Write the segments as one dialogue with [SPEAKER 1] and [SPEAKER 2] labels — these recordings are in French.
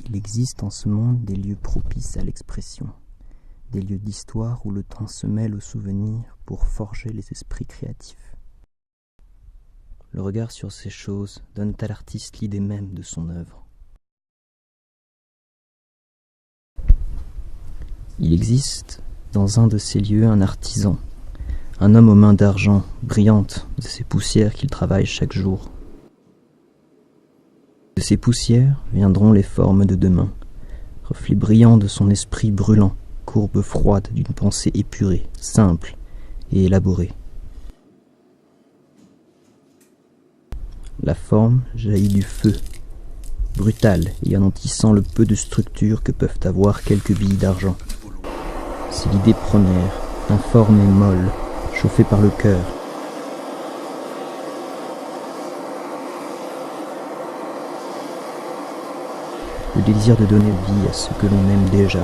[SPEAKER 1] Il existe en ce monde des lieux propices à l'expression, des lieux d'histoire où le temps se mêle aux souvenirs pour forger les esprits créatifs. Le regard sur ces choses donne à l'artiste l'idée même de son œuvre. Il existe dans un de ces lieux un artisan, un homme aux mains d'argent, brillantes de ces poussières qu'il travaille chaque jour. De ces poussières viendront les formes de demain, reflets brillants de son esprit brûlant, courbe froide d'une pensée épurée, simple et élaborée. La forme jaillit du feu, brutale et anéantissant le peu de structure que peuvent avoir quelques billes d'argent. C'est l'idée première, informe et molle, chauffée par le cœur. Le désir de donner vie à ce que l'on aime déjà.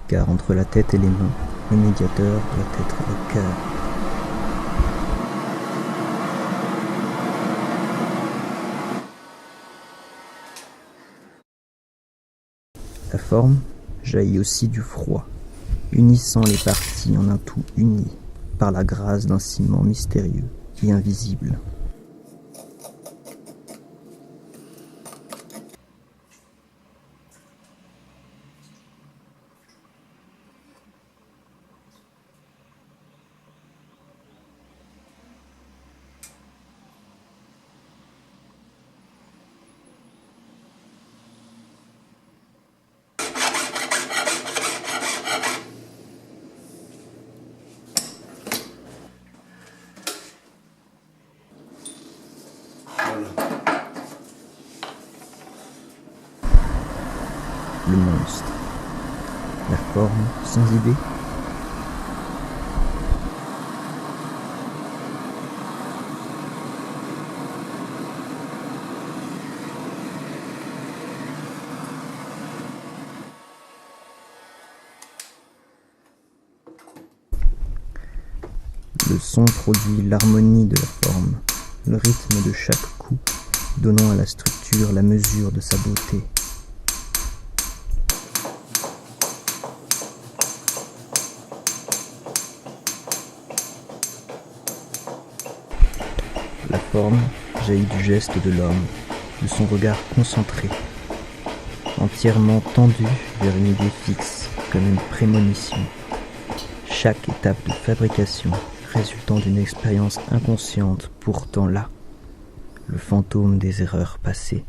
[SPEAKER 1] Car entre la tête et les mains, le médiateur doit être le cœur. La forme jaillit aussi du froid, unissant les parties en un tout uni par la grâce d'un ciment mystérieux et invisible. Le monstre, la forme sans idée. Le son produit l'harmonie de la forme, le rythme de chaque coup, donnant à la structure la mesure de sa beauté. La forme jaillit du geste de l'homme, de son regard concentré, entièrement tendu vers une idée fixe, comme une prémonition. Chaque étape de fabrication résultant d'une expérience inconsciente, pourtant là, le fantôme des erreurs passées.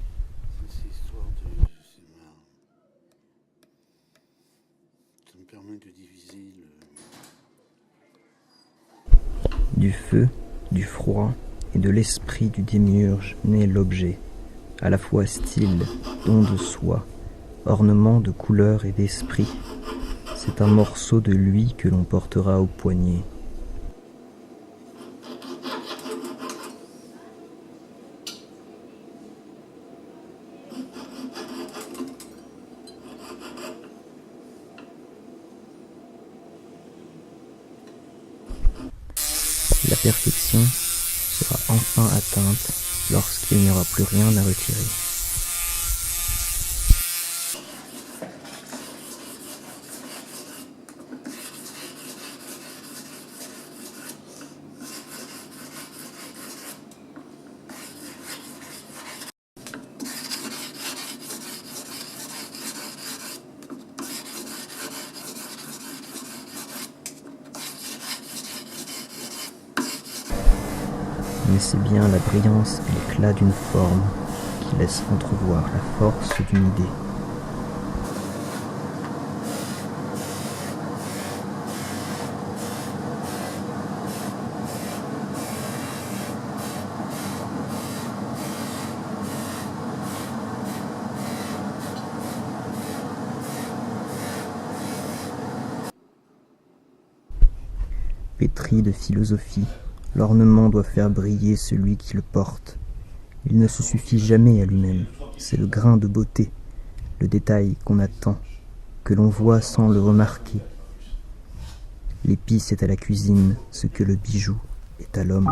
[SPEAKER 1] Du feu, du froid et de l'esprit du démiurge naît l'objet, à la fois style, don de soi, ornement de couleur et d'esprit. C'est un morceau de lui que l'on portera au poignet. La perfection sera enfin atteinte lorsqu'il n'y aura plus rien à retirer. Mais c'est bien la brillance et l'éclat d'une forme qui laisse entrevoir la force d'une idée. Pétri de philosophie, l'ornement doit faire briller celui qui le porte. Il ne se suffit jamais à lui-même, c'est le grain de beauté, le détail qu'on attend, que l'on voit sans le remarquer. L'épice est à la cuisine ce que le bijou est à l'homme.